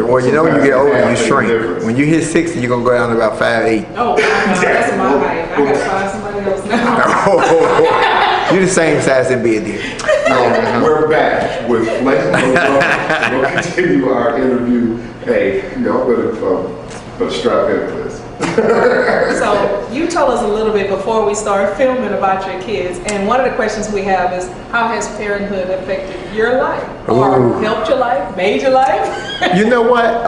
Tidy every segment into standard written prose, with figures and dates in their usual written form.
Well, you know when you get older, you shrink. When you hit 60, you're going to go down to about 5'8". Oh, that's my height. I got to find somebody else now. You're the same size in bed, dear. We're back with Lca. We'll continue our interview. Hey, y'all better strap in for this. So you told us a little bit before we started filming about your kids, and one of the questions we have is, how has parenthood affected your life? Or helped your life, made your life? You know what?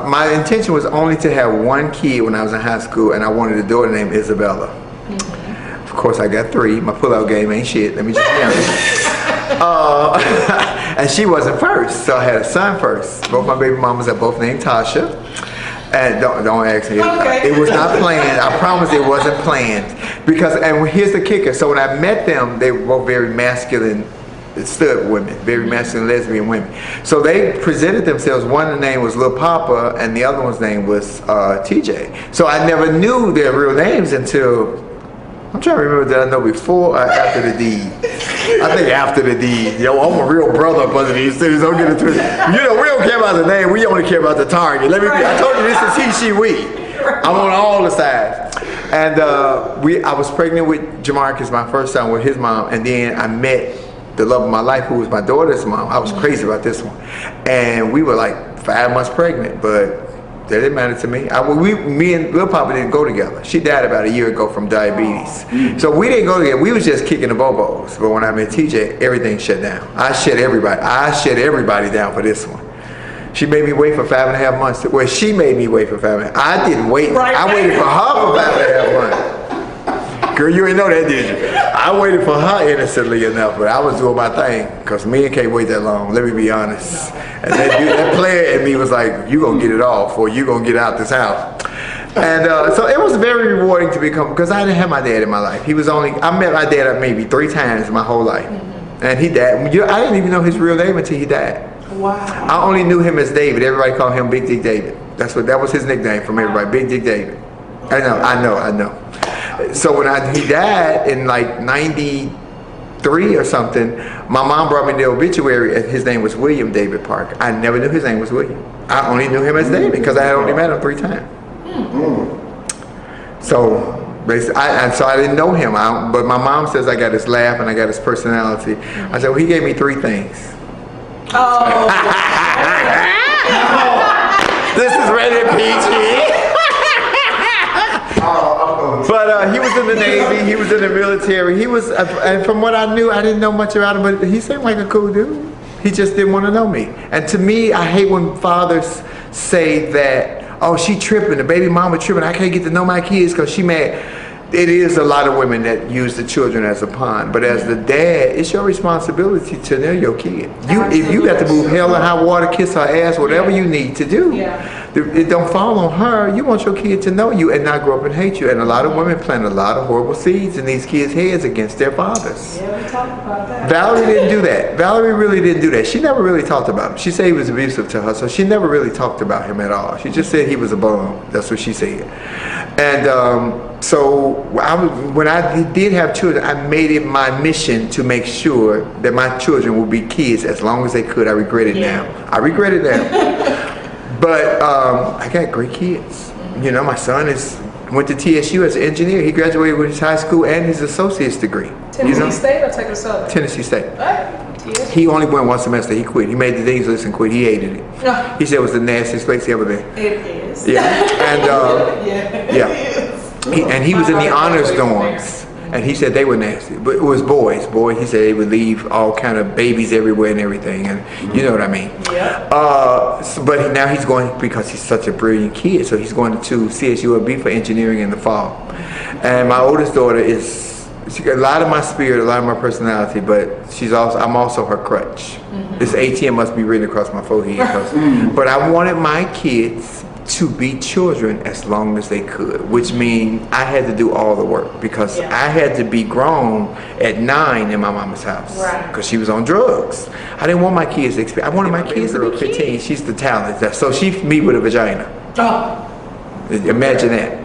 My intention was only to have one kid when I was in high school, and I wanted a daughter named Isabella. Of course, I got 3. My pull-out game ain't shit. Let me just be honest. And she wasn't first, so I had a son first. Both my baby mamas are both named Tasha. And don't ask me. Okay. It was not planned. I promise it wasn't planned. And here's the kicker. So when I met them, they were both very masculine stud women, very masculine lesbian women. So they presented themselves. One name was Lil Papa, and the other one's name was TJ. So I never knew their real names until, I'm trying to remember, did I know before or after the deed? I think after the deed. Yo, I'm a real brother up under these things. Don't get it twisted. You know, we don't care about the name. We only care about the target. Let me be. I told you this is he, she, we. I'm on all the sides. And I was pregnant with Jamarcus, my first son, with his mom. And then I met the love of my life, who was my daughter's mom. I was crazy about this one. And we were like 5 months pregnant, but that didn't matter to me. Me and Lil Papa didn't go together. She died about a year ago from diabetes. So we didn't go together. We was just kicking the bobos. But when I met TJ, everything shut down. I shut everybody down for this one. She made me wait for 5.5 months. Well, she made me wait for 5.5. I didn't wait. I waited for her for 5.5 months. Girl, you ain't know that, did you? I waited for her innocently enough, but I was doing my thing, because men can't wait that long, let me be honest. And that player in me was like, you gonna get it off, or you gonna get out this house. And so it was very rewarding to become, because I didn't have my dad in my life. I met my dad maybe 3 times in my whole life. And he died. I didn't even know his real name until he died. Wow. I only knew him as David. Everybody called him Big Dick David. That was his nickname from everybody, Big Dick David. I know. So when he died in like 93 or something, my mom brought me the obituary, and his name was William David Parker. I never knew his name was William. I only knew him as David because I had only met him 3 times. So I didn't know him, but my mom says I got his laugh and I got his personality. I said, well, he gave me 3 things. Oh. This is rated PG. But he was in the Navy, he was in the military, and from what I knew, I didn't know much about him, but he seemed like a cool dude. He just didn't want to know me. And to me, I hate when fathers say that, oh, she tripping, the baby mama tripping, I can't get to know my kids because she mad. It is a lot of women that use the children as a pawn, but as the dad, it's your responsibility to know your kid. If you got to move hell and high water, kiss her ass, whatever you need to do, it don't fall on her. You want your kid to know you and not grow up and hate you. And a lot of women plant a lot of horrible seeds in these kids' heads against their fathers. Yeah, we talked about that. Valerie didn't do that. Valerie really didn't do that. She never really talked about him. She said he was abusive to her, so she never really talked about him at all. She just said he was a bum. That's what she said. And so when I did have children, I made it my mission to make sure that my children would be kids as long as they could. I regret it now. I regret it now. But I got great kids. You know, my son went to TSU as an engineer. He graduated with his high school and his associate's degree. Tennessee State or Texas Southern? Tennessee State. TSU. He only went 1 semester. He quit. He made the dean's list and quit. He hated it. He said it was the nastiest place he ever been. It is. Yeah. And he was in the honors dorms. And he said they were nasty, but it was boys. He said they would leave all kind of babies everywhere and everything, and you know what I mean. Yeah. But now he's going, because he's such a brilliant kid, so he's going to CSULB for engineering in the fall. And my oldest daughter is She got a lot of my spirit, a lot of my personality, but I'm also her crutch. This ATM must be written across my forehead. But I wanted my kids to be children as long as they could, which means I had to do all the work because I had to be grown at 9 in my mama's house because she was on drugs. I didn't want my kids to experience. I wanted my kids to be 15. She's the talent. So she me with a vagina. Oh. Imagine that.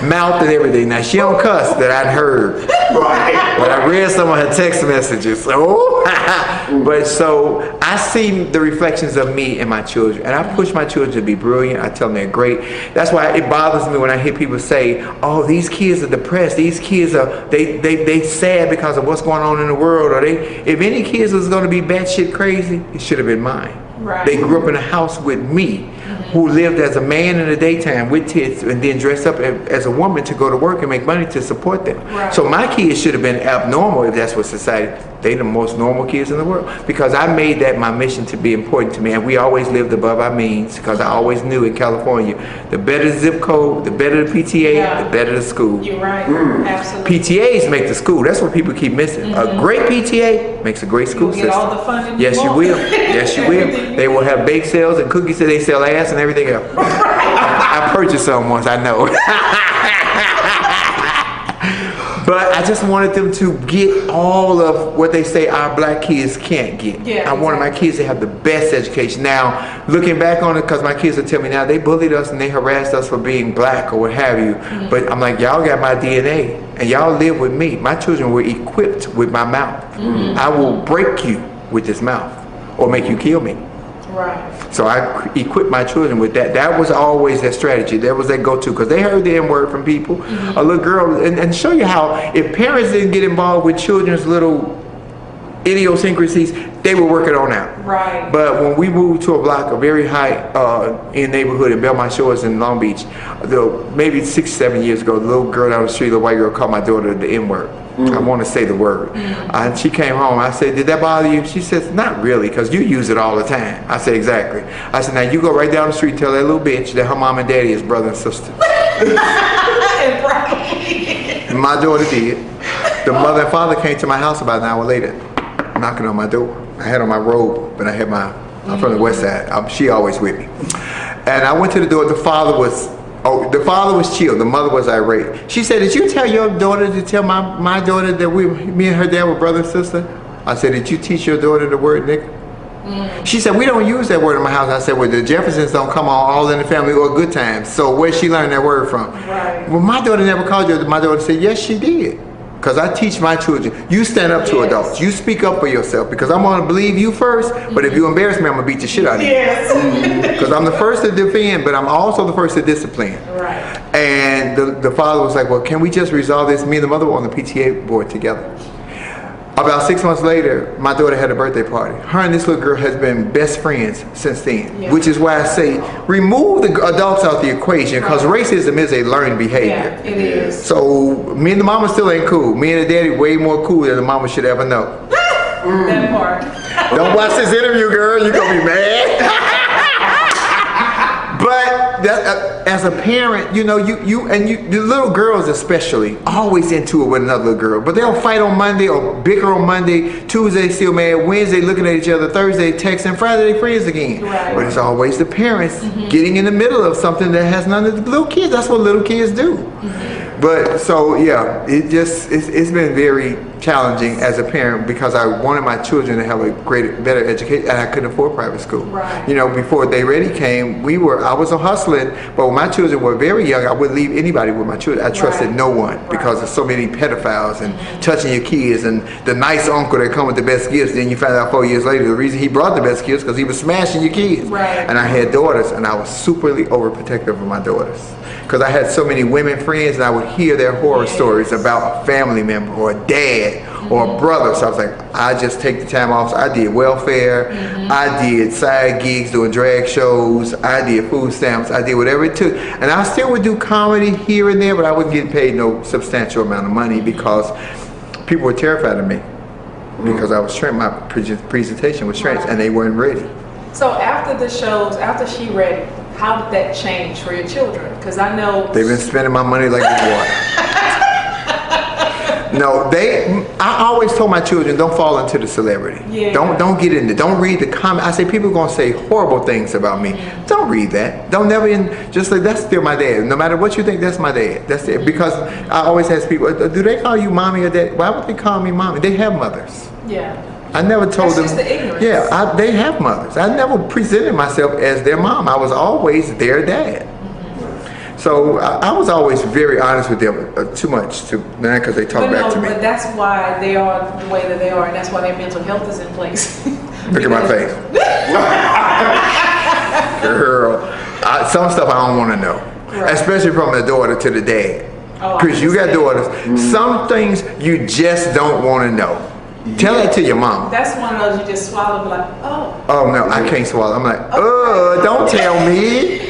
Mouth and everything. Now she don't cuss that I'd heard. But I read some of her text messages. But so I see the reflections of me and my children. And I push my children to be brilliant. I tell them they're great. That's why it bothers me when I hear people say, oh, these kids are depressed. These kids are they sad because of what's going on in the world. Or if any kids was gonna be batshit crazy, it should have been mine. They grew up in a house with me, who lived as a man in the daytime with tits and then dressed up as a woman to go to work and make money to support them. So my kids should have been abnormal if that's what society. They the most normal kids in the world because I made that my mission to be important to me, and we always lived above our means because I always knew in California, the better the zip code, the better the PTA, the better the school. You're right, absolutely. PTAs make the school. That's what people keep missing. A great PTA makes a great school system. Get all the funding. Yes, you will. Yes, you will. They will have bake sales and cookies that they sell ass and everything else. I purchased some once, I know. But I just wanted them to get all of what they say our black kids can't get. I wanted my kids to have the best education. Now, looking back on it, because my kids will tell me now, they bullied us and they harassed us for being black or what have you. But I'm like, y'all got my DNA and y'all live with me. My children were equipped with my mouth. I will break you with this mouth or make you kill me. So I equipped my children with that. That was always their strategy. That was their go-to because they heard the N-word from people. A little girl, and show you how if parents didn't get involved with children's little idiosyncrasies, they would work it on out. But when we moved to a block, a very high end neighborhood in Belmont Shores in Long Beach, maybe 6, 7 years ago, the little girl down the street, the white girl, called my daughter the N-word. I want to say the word. And she came home. I said, did that bother you? She says, not really, because you use it all the time. I said, exactly. I said, now you go right down the street and tell that little bitch that her mom and daddy is brother and sister. And my daughter did. The mother and father came to my house about an hour later, knocking on my door. I had on my robe, but I'm from the west side. She always with me. And I went to the door. The father was chill. The mother was irate. She said, did you tell your daughter to tell my daughter that me and her dad were brother and sister? I said, did you teach your daughter the word nigga? She said, we don't use that word in my house. I said, well, the Jeffersons don't come on all in the family or good times. So where'd she learn that word from? Well, my daughter never called you. My daughter said, yes, she did. Because I teach my children, you stand up to adults. You speak up for yourself because I'm going to believe you first, but if you embarrass me, I'm going to beat the shit out of you. Because I'm the first to defend, but I'm also the first to discipline. And the father was like, well, can we just resolve this? Me and the mother were on the PTA board together. About 6 months later, my daughter had a birthday party. Her and this little girl has been best friends since then, which is why I say remove the adults out the equation because racism is a learned behavior. It is. So me and the mama still ain't cool. Me and the daddy way more cool than the mama should ever know. That part. Don't watch this interview, girl. You're going to be mad. But as a parent, you know, the little girls especially, always into it with another little girl. But they'll fight on Monday or bicker on Monday, Tuesday still mad, Wednesday looking at each other, Thursday texting, Friday they friends again. But it's always the parents getting in the middle of something that has none of the little kids. That's what little kids do. But so yeah, it's been very challenging as a parent because I wanted my children to have a better education, and I couldn't afford private school. You know, before They Ready came, I was hustling, but when my children were very young, I wouldn't leave anybody with my children. I trusted no one because there's so many pedophiles and touching your kids and the nice uncle that come with the best gifts. Then you find out 4 years later the reason he brought the best gifts because he was smashing your kids. And I had daughters, and I was superly overprotective of my daughters because I had so many women friends, and I would hear their horror stories about a family member or a dad or a brother. So I was like, I just take the time off. So I did welfare, I did side gigs doing drag shows, I did food stamps, I did whatever it took. And I still would do comedy here and there, but I wasn't getting paid no substantial amount of money because people were terrified of me because I was my presentation was strange and they weren't ready. So after the shows, after She Ready, how did that change for your children? Because I know they've been spending my money like it's water. No, I always told my children, don't fall into the celebrity. Yeah. Don't get into, don't read the comment. I say people are going to say horrible things about me. Don't read that. Don't never, just like, that's still my dad. No matter what you think, that's my dad. That's it. Because I always ask people, do they call you mommy or dad? Why would they call me mommy? They have mothers. Yeah. I never told That's them. just the ignorance. Yeah, they have mothers. I never presented myself as their mom. I was always their dad. So I was always very honest with them, too much, because they talk back to me. But that's why they are the way that they are, and that's why their mental health is in place. Look at my face. Girl, some stuff I don't want to know. Right. Especially from the daughter to the dad. Oh, Chris, you got daughters. Some things you just don't want to know. Tell that to your mom. That's one of those you just swallow and be like, oh. Oh no, I can't swallow. I'm like, don't tell me.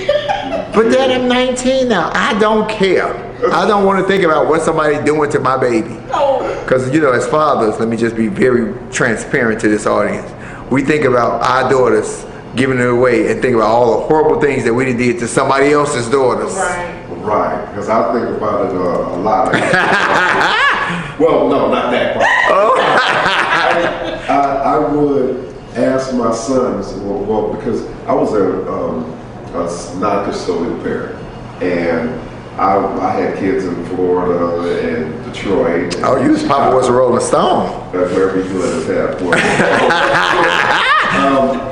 But Dad, I'm 19 now. I don't care. I don't want to think about what somebody's doing to my baby. Because, as fathers, let me just be very transparent to this audience. We think about our daughters giving it away and think about all the horrible things that we did to somebody else's daughters. Right, because I think about it a lot. Well, no, not that part. I would ask my sons, because I was a non-custodial parent, and I had kids in Florida and Detroit. Oh, you was Papa was a Rolling Stone. Wherever you let us have.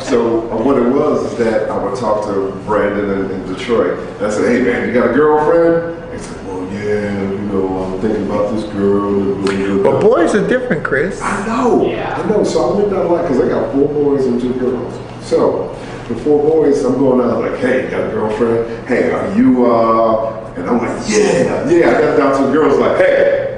So what it was is that I would talk to Brandon in Detroit, and I said, "Hey man, you got a girlfriend?" He said, "Well, yeah, I'm thinking about this girl." But boys are different, Chris. I know. I know. So I went down like, because I got 4 boys and 2 girls. So the 4 boys, I'm going out like, "Hey, you got a girlfriend? Hey, are you?" And I'm like, "Yeah." I got down to the girls like, "Hey."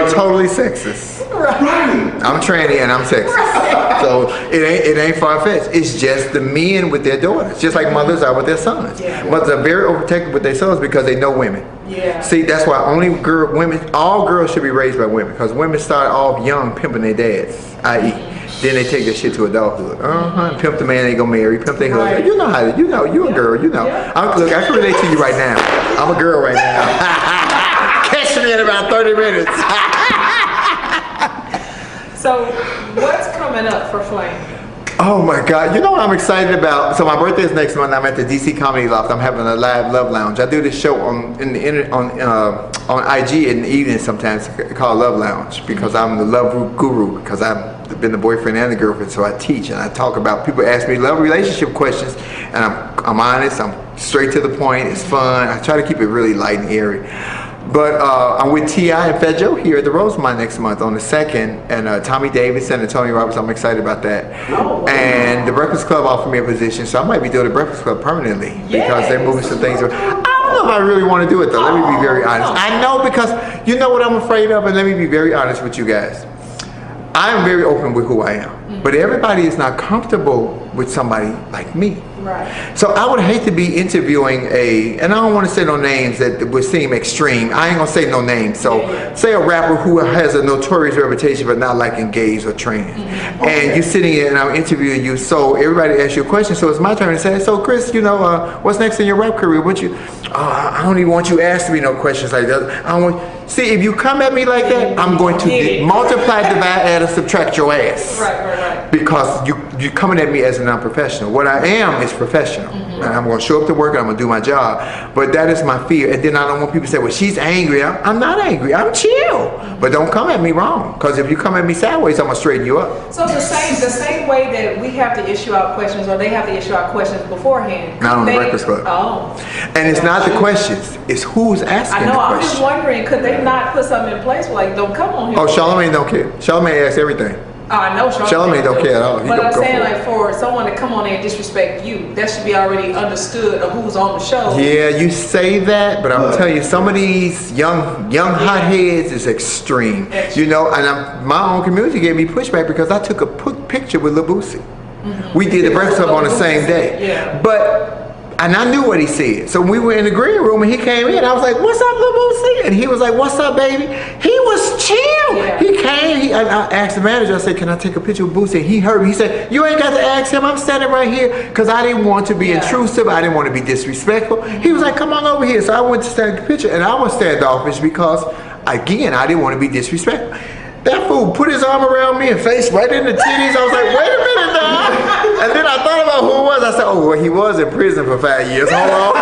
Totally sexist. Right. I'm tranny and I'm sexist. So it ain't far-fetched. It's just the men with their daughters, just like mothers are with their sons. Mothers are very overprotective with their sons because they know women. See, that's why all girls should be raised by women, because women start off young pimping their dads, i.e. then they take their shit to adulthood. Pimp the man they gonna marry, pimp their husband. You know how to, you're a girl, Look, I can relate to you right now. I'm a girl right now. Catch me in about 30 minutes. So, what's coming up for Flame? Oh my God! You know what I'm excited about? So my birthday is next month. I'm at the DC Comedy Loft. I'm having a live love lounge. I do this show on IG in the evening sometimes called Love Lounge, because I'm the love guru, because I've been the boyfriend and the girlfriend. So I teach and I talk about, people ask me love relationship questions, and I'm honest. I'm straight to the point. It's fun. I try to keep it really light and airy. But I'm with T.I. and Fat Joe here at the Rosemont next month on the 2nd, and Tommy Davidson and Tony Roberts. I'm excited about that. Oh, wow. And the Breakfast Club offered me a position, so I might be doing the Breakfast Club permanently, because they're moving some things. I don't know if I really want to do it though. Let me be very honest. I know, because you know what I'm afraid of, and let me be very honest with you guys. I am very open with who I am, but everybody is not comfortable with somebody like me. Right. So I would hate to be interviewing and I don't want to say no names that would seem extreme. I ain't gonna say no names. So say a rapper who has a notorious reputation but not liking gays or trans, and you're sitting here and I'm interviewing you. So everybody asks you a question. So it's my turn to say, so Chris, what's next in your rap career? I don't even want you asking me no questions like that. See, if you come at me like that, I'm going to multiply, divide, add, or subtract your ass. Right. Because you're coming at me as a non-professional. What I am is professional. And I'm going to show up to work and I'm going to do my job. But that is my fear. And then I don't want people to say, well, she's angry. I'm not angry. I'm chill. But don't come at me wrong. Because if you come at me sideways, I'm going to straighten you up. So the same way that we have to issue out questions, or they have to issue out questions beforehand. Not on the Breakfast Club. Oh. And it's not the questions. It's who's asking the question. I'm just wondering, could they not put something in place like, don't come on here? Oh, Charlamagne don't care. Charlamagne asks everything. I know Charlamagne don't care at all. But I'm saying, like, for someone to come on there and disrespect you, that should be already understood of who's on the show. Yeah, you say that, but I'm telling you, some of these young hotheads is extreme. And my own community gave me pushback because I took a picture with Lil Boosie. We did the Breakfast Club on the same day. And I knew what he said. So we were in the green room and he came in. I was like, what's up, Lil Boosie? And he was like, what's up, baby? He was chill. He came. I asked the manager, I said, can I take a picture with Boosie? And he heard me. He said, you ain't got to ask him. I'm standing right here, because I didn't want to be intrusive. I didn't want to be disrespectful. He was like, come on over here. So I went to stand a picture, and I was standoffish because again, I didn't want to be disrespectful. That fool put his arm around me and face right in the titties. I was like, wait a minute now. And then I thought about who it was. I said, oh, well, he was in prison for 5 years. Hold on.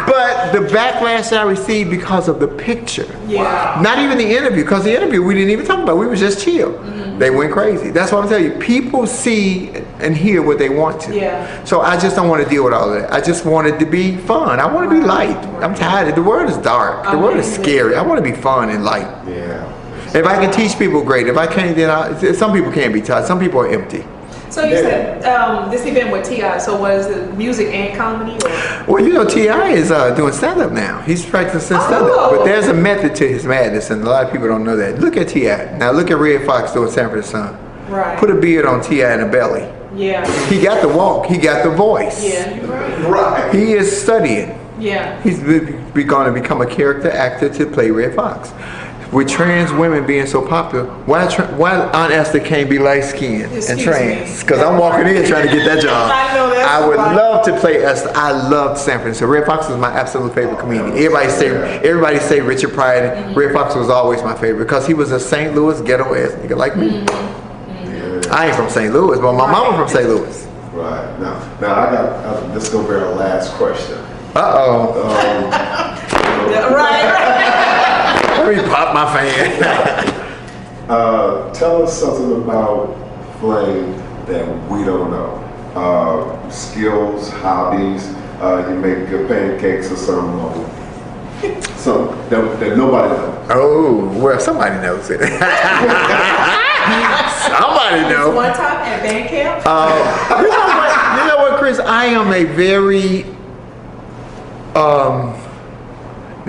But the backlash that I received because of the picture. Yeah. Not even the interview, because the interview we didn't even talk about. We was just chill. Mm-hmm. They went crazy. That's what I'm telling you. People see and hear what they want to. Yeah. So I just don't want to deal with all of that. I just want it to be fun. I want to be light. I'm tired. The world is dark. The world is scary. I want to be fun and light. Yeah. If I can teach people, great. If I can't, then some people can't be taught. Some people are empty. So you said this event with T.I., so was it music and comedy? Or? Well, you know, T.I. is doing stand-up now. He's practicing stand-up. But there's a method to his madness, and a lot of people don't know that. Look at T.I. Now look at Red Fox doing Sanford and Son. Right. Put a beard on T.I. and a belly. Yeah. He got the walk. He got the voice. Yeah, you're right. Right. He is studying. Yeah. He's going to become a character actor to play Red Fox. With trans women being so popular, why Aunt Esther can't be light skinned and trans? Because I'm walking in trying to get that job. I would love to play Esther. I loved Sanford. So Red Fox was my absolute favorite comedian. Everybody say Richard Pryor. Mm-hmm. Red Fox was always my favorite because he was a St. Louis ghetto ass nigga like me. Mm-hmm. I ain't from St. Louis, but my mama from St. Louis. Right. Now I got. This is gonna be our last question. Right. Let me pop my fan. Tell us something about Flame that we don't know. Skills, hobbies. You make good pancakes or something. Something that nobody knows. Oh, well, somebody knows it. Somebody knows. One time at band camp. You know what, Chris? I am a very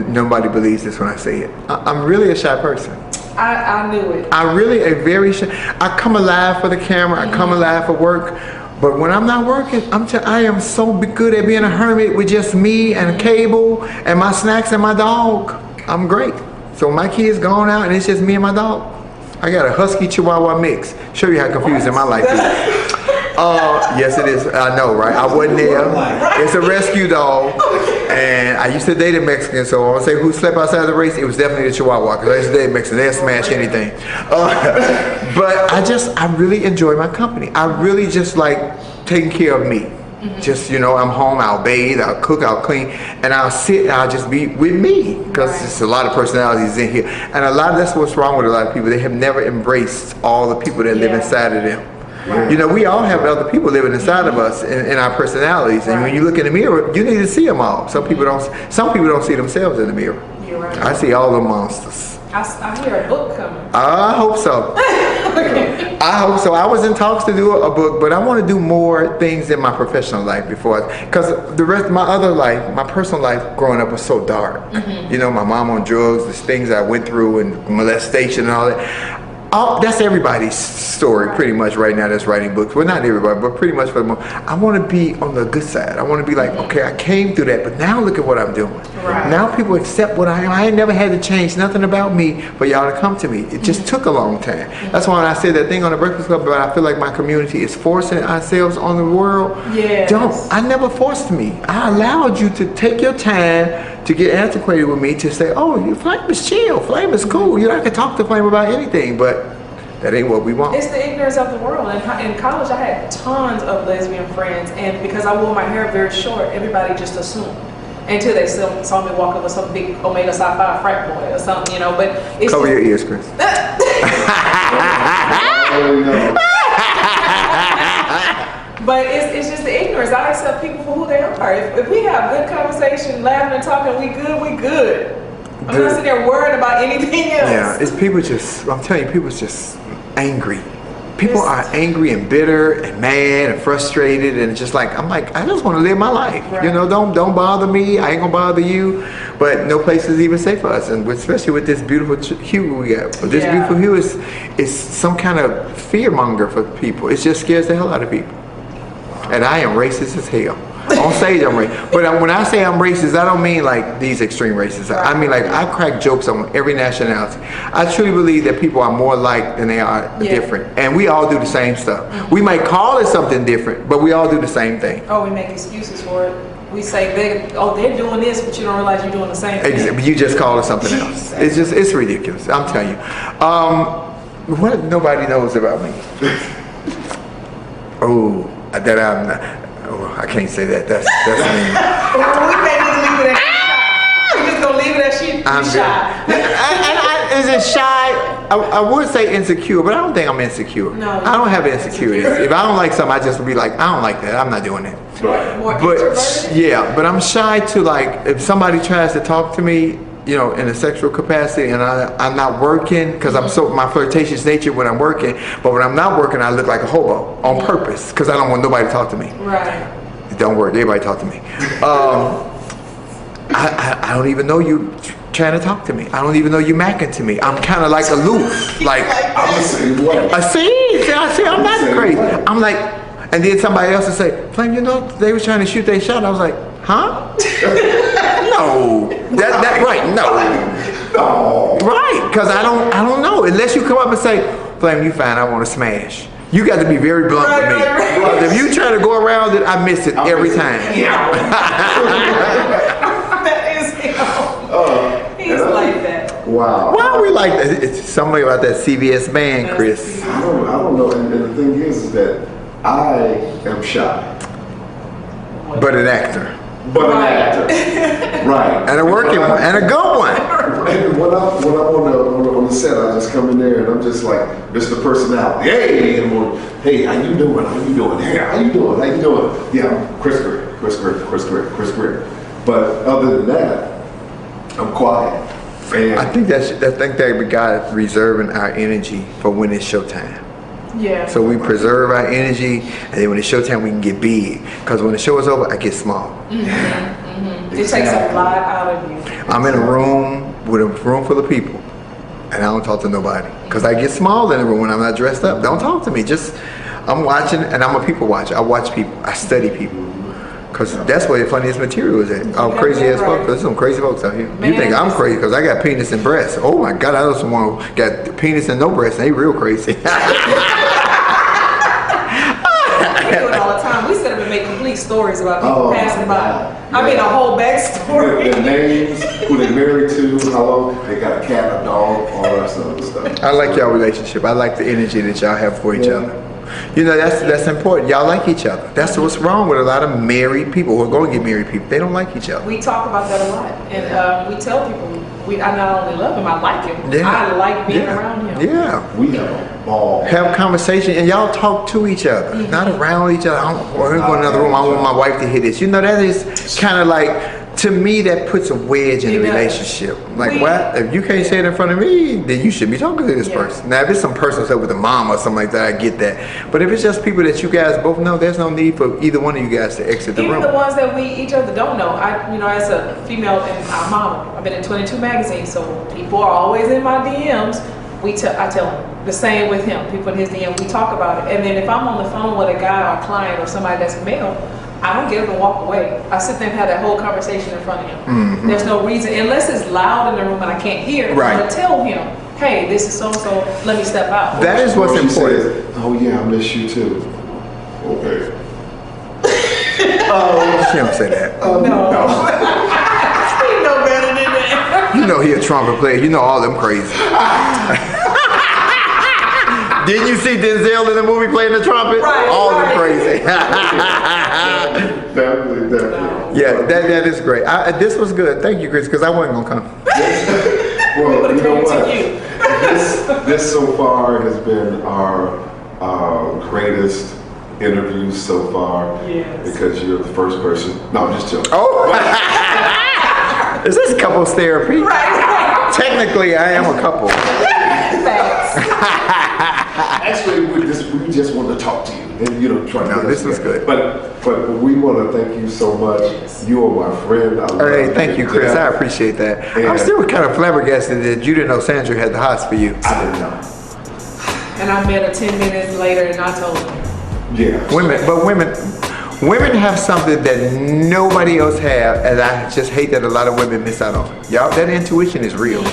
nobody believes this when I say it. I'm really a shy person. I knew it. I really a very shy. I come alive for the camera. I come alive for work. But when I'm not working, I am so good at being a hermit with just me and a cable and my snacks and my dog. I'm great. So my kids gone out and it's just me and my dog. I got a husky chihuahua mix. Show you how confusing my life is. Yes, it is. I know, right? I wasn't there. It's a rescue dog, and I used to date a Mexican, so I would say who slept outside the race. It was definitely the Chihuahua, because I used to date a Mexican. They'll smash anything. But I really enjoy my company. I really just like taking care of me. Mm-hmm. Just, you know, I'm home, I'll bathe, I'll cook, I'll clean, and I'll sit and I'll just be with me, because there's a lot of personalities in here. And a lot of that's what's wrong with a lot of people. They have never embraced all the people that live inside of them. Right. You know, we all have other people living inside of us in our personalities, and when you look in the mirror, you need to see them all. Some people don't see themselves in the mirror. You're right. I see all the monsters. I hear a book coming. I hope so. I hope so. I was in talks to do a book, but I want to do more things in my professional life because the rest of my other life, my personal life growing up was so dark. Mm-hmm. You know, my mom on drugs, the things I went through and molestation and all that. That's everybody's story pretty much right now that's writing books. Well, not everybody, but pretty much for the most. I want to be on the good side. I want to be like, okay, I came through that, but now look at what I'm doing. Right. Now people accept what I am. I ain't never had to change nothing about me for y'all to come to me. It just took a long time. That's why when I said that thing on the Breakfast Club about I feel like my community is forcing ourselves on the world. Yes. I never forced me. I allowed you to take your time to get antiquated with me, to say, oh, Flame is chill, Flame is cool. You know, I can talk to Flame about anything, but that ain't what we want. It's the ignorance of the world. In college, I had tons of lesbian friends, and because I wore my hair very short, everybody just assumed. Until they saw me walking with some big Omega Psi Phi frat boy or something, you know. But it's cover your ears, Chris. But it's just the ignorance. I accept people for who they are. If we have good conversation, laughing and talking, we good. I'm not sitting there worried about anything else. Yeah, it's people I'm telling you, people's just angry. People are angry and bitter and mad and frustrated, and just like, I'm like, I just want to live my life. Right. You know, don't bother me. I ain't gonna bother you. But no place is even safe for us, and especially with this beautiful hue we got. But this beautiful hue is some kind of fear monger for people. It just scares the hell out of people. And I am racist as hell. On stage, I'm racist. But when I say I'm racist, I don't mean like these extreme racists. I mean like I crack jokes on every nationality. I truly believe that people are more alike than they are different. And we all do the same stuff. We might call it something different, but we all do the same thing. Oh, we make excuses for it. We say they're doing this, but you don't realize you're doing the same thing. But you just call it something else. It's ridiculous. I'm telling you. What nobody knows about me. Oh, that I'm not. Oh, I can't say that. That's mean. We can't just leave it at shy. We just gonna leave it at she's shy. Is it shy? I would say insecure, but I don't think I'm insecure. No, I don't have insecurities. If I don't like something, I just would be like, I don't like that. I'm not doing that. More But introverted? yeah, but I'm shy to like if somebody tries to talk to me, you know, in a sexual capacity, and I'm not working because I'm so my flirtatious nature when I'm working. But when I'm not working, I look like a hobo on purpose because I don't want nobody to talk to me. Right. It don't work. Everybody talk to me. I don't even know you trying to talk to me. I don't even know you macking to me. I'm kind of like aloof. Like I'm the same way. see, I'm not crazy. I'm like, and then somebody else would say, Flame, you know, they was trying to shoot their shot. I was like, huh? No, that right? No, right? Because I don't know unless you come up and say, Flame, you fine. I want to smash. You got to be very blunt with me. Right. If you try to go around it, I miss it every time. That is him. He's like that. Wow. Why are we like that? It's something about that CBS man, Chris. I don't know. And the thing is that I am shy, But an actor. but an Right. actor, right? And a working one. And a good one. And when I'm on the set, I just come in there and I'm just like Mr. Personality. Hey, and hey, how you doing? How you doing? Hey, how you doing? How you doing? Yeah, Chris Greer. But other than that, I'm quiet. And I think that God reserving our energy for when it's showtime. Yeah. So we preserve our energy, and then when it's showtime, we can get big. Because when the show is over, I get small. It takes a lot out of you. I'm in a room with a room full of people, and I don't talk to nobody. Because I get small in the room when I'm not dressed up. Don't talk to me. I'm watching, and I'm a people watcher. I watch people. I study people. Because that's where the funniest material is at. Oh, crazy ass folks. There's some crazy folks out here. You think I'm crazy because I got penis and breasts. Oh my God, I know someone who got penis and no breasts. They real crazy. We do it all the time. We sit up and make complete stories about people passing by. I mean, a whole backstory. their names, who they married to, how long they got a cat, a dog, all that stuff. I like y'all relationship. I like the energy that y'all have for each other. You know, that's important. Y'all like each other. That's what's wrong with a lot of married people who are going to get married people. They don't like each other. We talk about that a lot, and we tell people I not only love him, I like him. Yeah. I like being around him. Yeah. We have a ball. Have conversation and y'all talk to each other, not around each other. We're going to another room. I want my wife to hear this. You know, that is kind of like, to me, that puts a wedge in the relationship. Like, what? If you can't say it in front of me, then you should be talking to this person. Now, if it's some personal stuff with a mom or something like that, I get that. But if it's just people that you guys both know, there's no need for either one of you guys to exit the Even room. the ones that we each other don't know. As a female and our mom, I've been in 22 magazines, so people are always in my DMs. I tell them the same with him. People in his DM, we talk about it. And then if I'm on the phone with a guy or a client or somebody that's male, I don't get up and walk away. I sit there and have that whole conversation in front of him. There's no reason, unless it's loud in the room and I can't hear. Right. I'm gonna tell him, hey, this is so and so. Let me step out. That is what's She important. says, oh yeah, I miss you too. Okay. She don't say that. No. He know better than that. You know he a trumpet player. You know all them crazy. Didn't you see Denzel in the movie playing the trumpet? Right, All them right. crazy. Definitely. Yeah, that is great. This was good. Thank you, Chris, because I wasn't gonna come. Well, you know came to what? you. This so far has been our greatest interview so far. Yes. Because you're the first person. No, I'm just joking. Oh, is this couples therapy? Right. Technically, I am a couple. Facts. Actually, we just want to talk to you and try to. No, this was good. But we want to thank you so much. You are my friend. I love Hey, thank you, Chris. Yeah. I appreciate that. Yeah. I'm still kind of flabbergasted that you didn't know Sandra had the hots for you. I didn't know. And I met her 10 minutes later and I told her. Yeah. Women have something that nobody else have, and I just hate that a lot of women miss out on. Y'all, that intuition is real.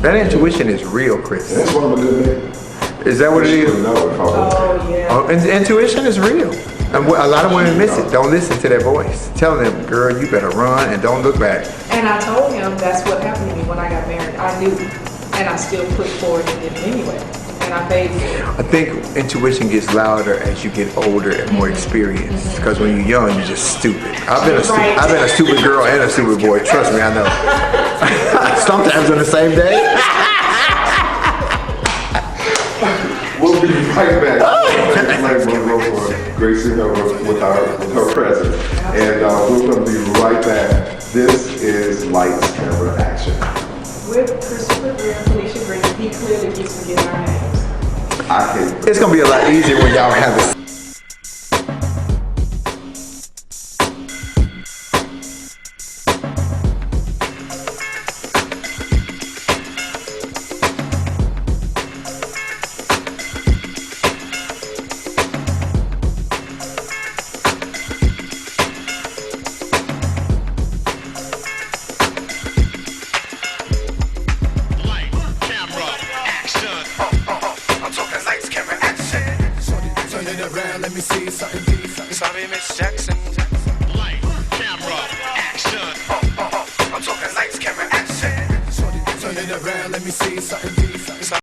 That intuition is real, Chris. That's why I'm a good man. Is that what it is? No, if I was. Oh, yeah. Oh, intuition is real. And a lot of women miss it. Don't listen to their voice. Tell them, girl, you better run and don't look back. And I told him that's what happened to me when I got married. I knew, and I still put forward and did it anyway. And I paid for it. I think intuition gets louder as you get older and more experienced. Because when you're young, you're just stupid. I've been a stupid girl and a stupid boy. Trust me, I know. Sometimes on the same day. We'll be right back. For gracing her with her presence. And we're going to be right back. This is Lights, Camera, Action. With Christopher Greer and Felicia Green, he clearly keeps forgetting our names. It's gonna be a lot easier when y'all have this. Let me see something. Sorry, Miss Jackson. Light, camera, action. I'm talking lights, camera, action. Turn it around, let me see something.